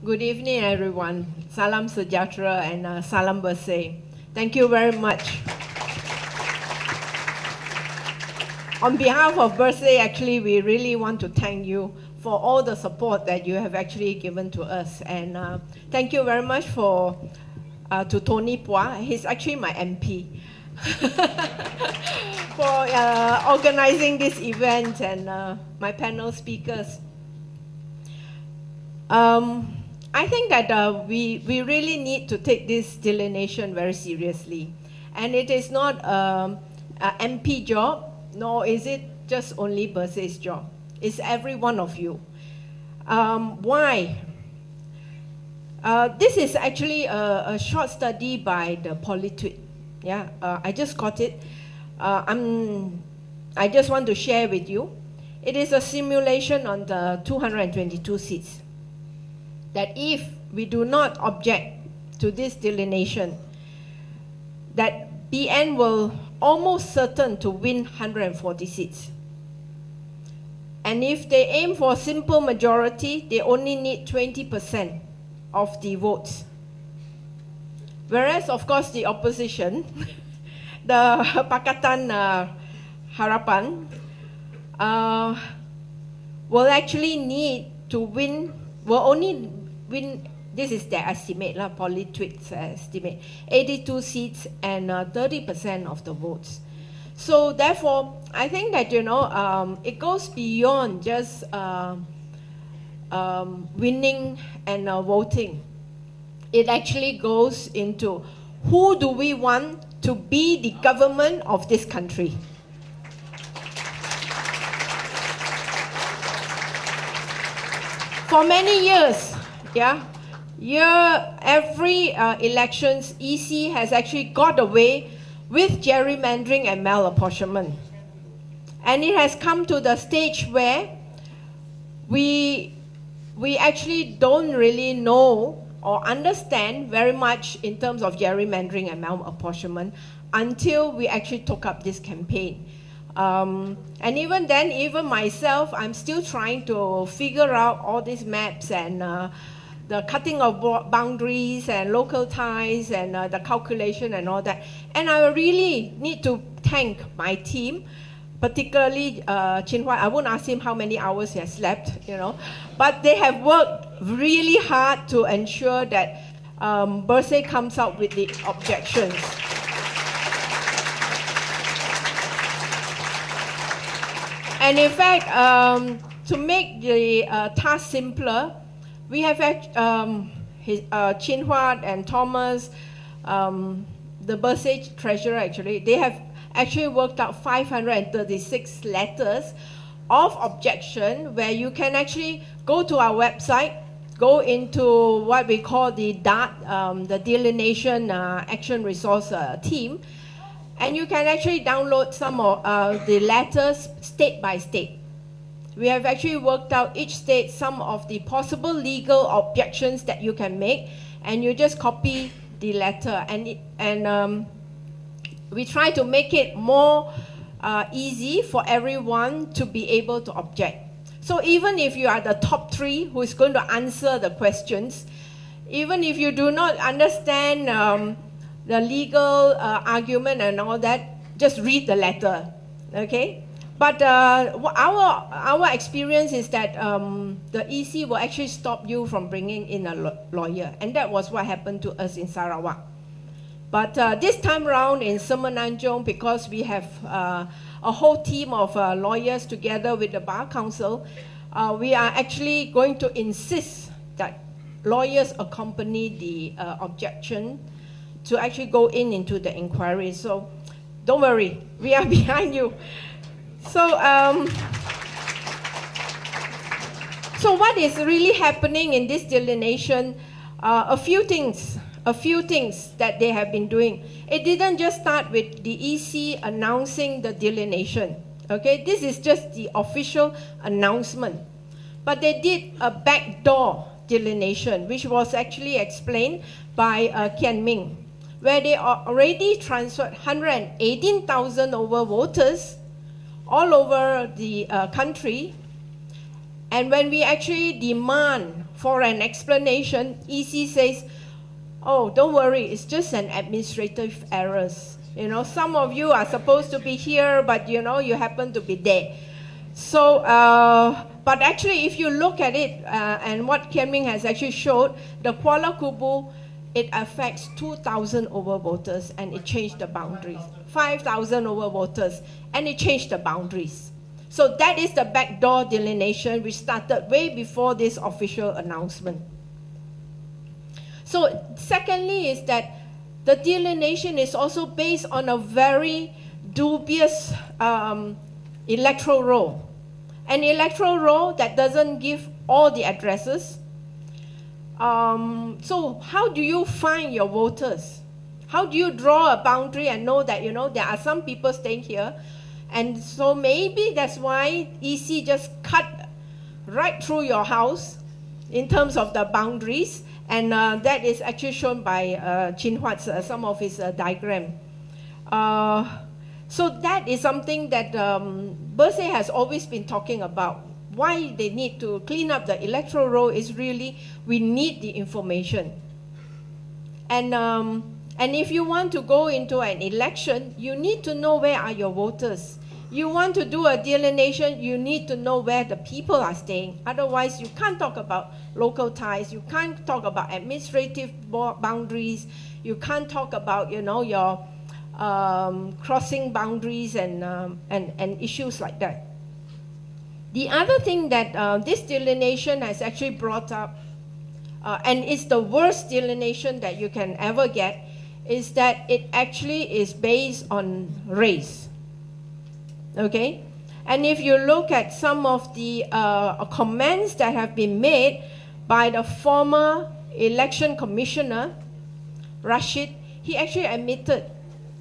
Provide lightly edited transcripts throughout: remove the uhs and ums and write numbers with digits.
Good evening, everyone. Salam Sejahtera and Salam Bersih. Thank you very much. On behalf of Bersih, actually, we really want to thank you for all the support that you have actually given to us. And thank you very much to Tony Pua. He's actually my MP. For organizing this event and my panel speakers. I think that we really need to take this delineation very seriously. And it is not an MP job, nor is it just only Bersih's job. It's every one of you. Why? This is actually a short study by the Politweet. Yeah, I just got it. I just want to share with you. It is a simulation on the 222 seats. That if we do not object to this delineation, that BN will almost certain to win 140 seats. And if they aim for simple majority, they only need 20% of the votes. Whereas, of course, the opposition, the Pakatan Harapan, will actually need to win, will only win, this is their estimate, Politweet's estimate, 82 seats and 30% of the votes. So therefore, I think that, it goes beyond just winning and voting. It actually goes into who do we want to be the government of this country. For many years, every elections, EC has actually got away with gerrymandering and malapportionment. And it has come to the stage where we actually don't really know or understand very much in terms of gerrymandering and malapportionment until we actually took up this campaign. And even then, even myself, I'm still trying to figure out all these maps and the cutting of boundaries and local ties and the calculation and all that. And I really need to thank my team, particularly Chin Hua. I won't ask him how many hours he has slept, but they have worked really hard to ensure that Bersih comes out with the objections. And in fact, to make the task simpler, we have Chin Hua and Thomas, the Bersih treasurer actually, they have actually worked out 536 letters of objection where you can actually go to our website, go into what we call the DART, the Delineation Action Resource Team, and you can actually download some of the letters state by state. We have actually worked out each state some of the possible legal objections that you can make, and you just copy the letter. And we try to make it more easy for everyone to be able to object. So even if you are the top 3 who is going to answer the questions, even if you do not understand the legal argument and all that, just read the letter, okay? But our experience is that the EC will actually stop you from bringing in a lawyer, and that was what happened to us in Sarawak. But this time around in Semenanjung, because we have a whole team of lawyers together with the Bar Council, we are actually going to insist that lawyers accompany the objection to actually go into the inquiry. So don't worry, we are behind you. So, so what is really happening in this delineation? A few things that they have been doing. It didn't just start with the EC announcing the delineation. Okay, this is just the official announcement. But they did a backdoor delineation, which was actually explained by Kian Ming, where they already transferred 118,000 over voters all over the country. And when we actually demand for an explanation, EC says, oh, don't worry, it's just an administrative errors. You know, some of you are supposed to be here, but you know, you happen to be there. So, but actually, if you look at it, and what Kian has actually showed, the Kuala Kubu, it affects 2,000 over voters, and it changed the boundaries. 5,000 over voters, and it changed the boundaries. So that is the backdoor delineation, which started way before this official announcement. So secondly is that the delineation is also based on a very dubious electoral roll. An electoral roll that doesn't give all the addresses. So how do you find your voters? How do you draw a boundary and know that, you know, there are some people staying here? And so maybe that's why EC just cut right through your house in terms of the boundaries. And that is actually shown by Chin Huat's, some of his diagram. So that is something that Bersih has always been talking about. Why they need to clean up the electoral roll is really, we need the information. And if you want to go into an election, you need to know where are your voters. You want to do a delineation, you need to know where the people are staying. Otherwise, you can't talk about local ties. You can't talk about administrative boundaries. You can't talk about, you know, your crossing boundaries and issues like that. The other thing that this delineation has actually brought up, and it's the worst delineation that you can ever get, is that it actually is based on race. Okay? And if you look at some of the comments that have been made by the former election commissioner, Rashid, he actually admitted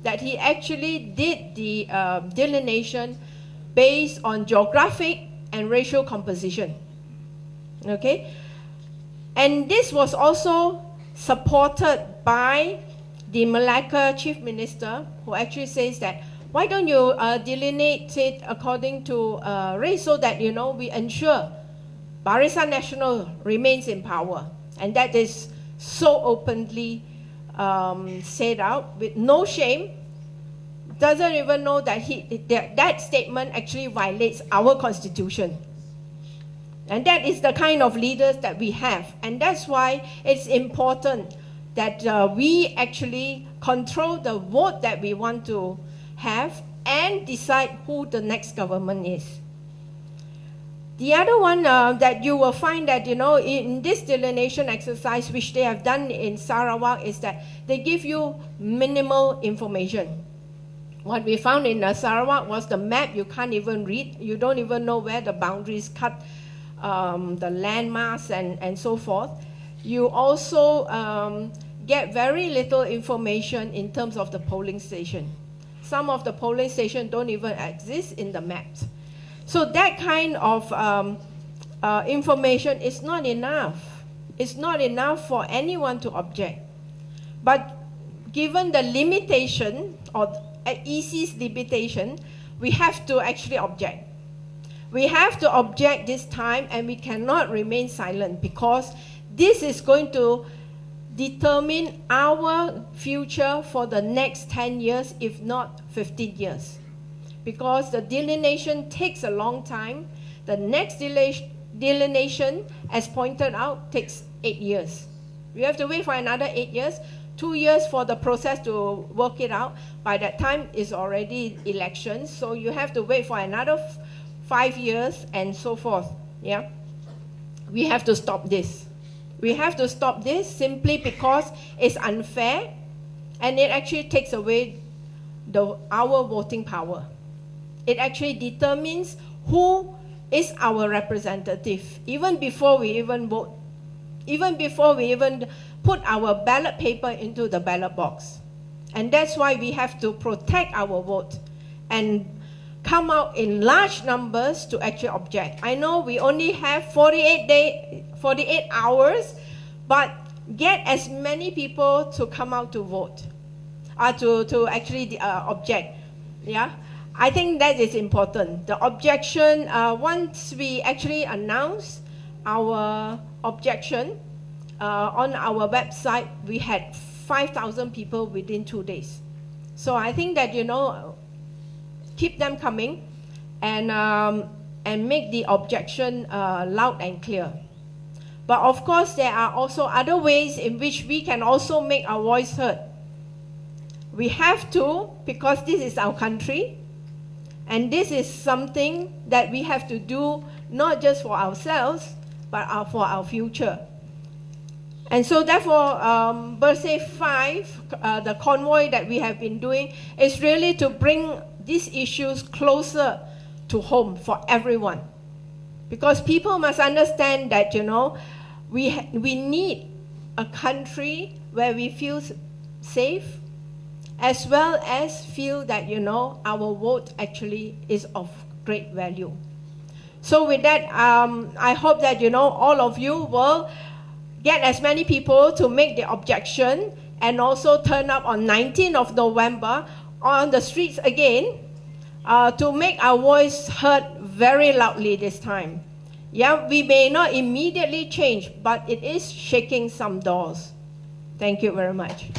that he actually did the delineation based on geographic and racial composition. Okay? And this was also supported by the Malacca chief minister, who actually says that, why don't you delineate it according to race so that, you know, we ensure Barisan Nasional remains in power. And that is so openly said out with no shame. Doesn't even know that that statement actually violates our constitution. And that is the kind of leaders that we have. And that's why it's important that we actually control the vote that we want to have and decide who the next government is. The other one that you will find that, you know, in this delineation exercise, which they have done in Sarawak, is that they give you minimal information. What we found in Sarawak was the map you can't even read. You don't even know where the boundaries cut, the landmass and so forth. You also get very little information in terms of the polling station. Some of the polling stations don't even exist in the maps. So that kind of information is not enough. It's not enough for anyone to object. But given the limitation, or EC's limitation, we have to actually object. We have to object this time, and we cannot remain silent, because this is going to determine our future for the next 10 years, if not 15 years. Because the delineation takes a long time. The next delineation, as pointed out, takes 8 years. We have to wait for another 8 years, 2 years for the process to work it out. By that time, it's already elections, so you have to wait for another 5 years and so forth. Yeah, we have to stop this. We have to stop this simply because it's unfair, and it actually takes away our voting power. It actually determines who is our representative, even before we even vote, even before we even put our ballot paper into the ballot box. And that's why we have to protect our vote and come out in large numbers to actually object. I know we only have 48 hours, but get as many people to come out to vote, to actually object. Yeah, I think that is important. The objection, once we actually announce our objection on our website, we had 5,000 people within 2 days. So I think that, you know, keep them coming and make the objection loud and clear. But of course, there are also other ways in which we can also make our voice heard. We have to, because this is our country, and this is something that we have to do not just for ourselves, but for our future. And so therefore, Birthday 5, the convoy that we have been doing, is really to bring these issues closer to home for everyone. Because people must understand that, you know, we need a country where we feel safe, as well as feel that, you know, our vote actually is of great value. So with that, I hope that, you know, all of you will get as many people to make the objection and also turn up on 19th of November on the streets again to make our voice heard very loudly this time. Yeah, we may not immediately change, but it is shaking some doors. Thank you very much.